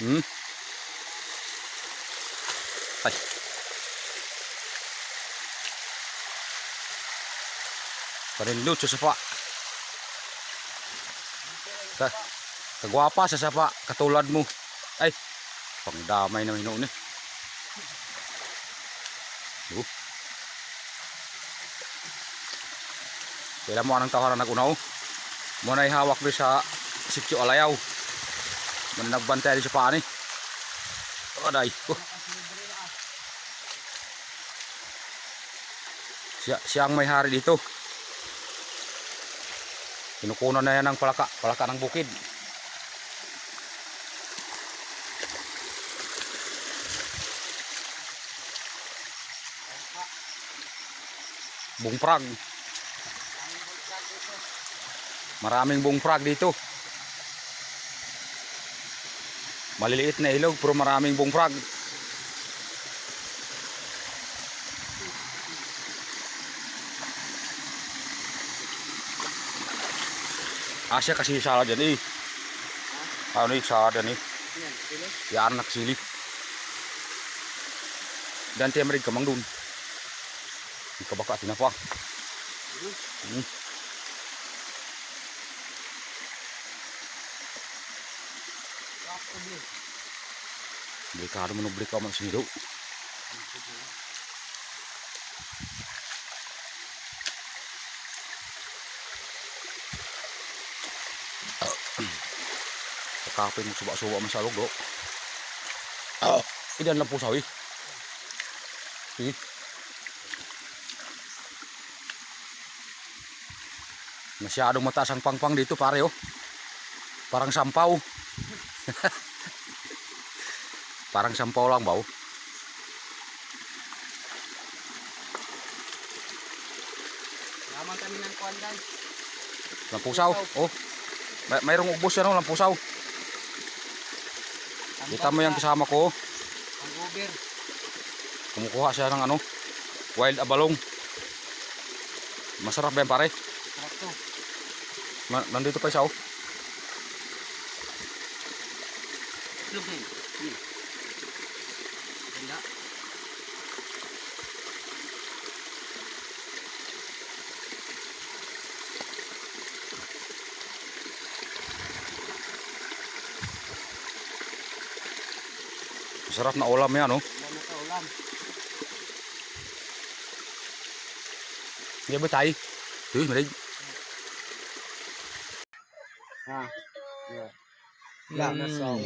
Hmm? Ay. Parinlot sa sapa. Kagwapa sa sapa, katulad mo. Ay, pangdamay na hinuon eh. Kailan mo anong tawaran nagunaw? Muna ihawak doon sa sityo Alayaw. Muna nagbantay sa paan eh. Aday. Siya ang may hari dito. Kinukunan na yan ng palaka ng bukid. Bungprag. Maraming bungprag dito. Maliliit na ilog pero maraming bungprag. Asya kasi sala dyan eh. Ano eh, sala dyan eh. Yan naksili. Dan tiyan marig kamang dun. Ikabaka tinapa. Delikado mo nublik ka man sinido. Kakapin mo suba-suba man sa log do. Idan lang po sawi. Sige. Masyadong mataas ang pangpang dito pare oh. Parang sampaw. Parang sampaw lang ba oh. Naman kami ng kuwan guys. Lampusaw. Oh. Mayroong ubos yan oh, lampusaw. Kita mo yung kasama ko. Ang uber. Kumukuha siya ng ano, wild abalong. Masarap ba yan pare? Sarap to. Nandito pa siya oh. Look din. Ganda. Masarap na ulam yan oh. Ulam na ulam. Hindi ba tayo? Tuh, marig. Ha. Yeah. Yeah, that's all.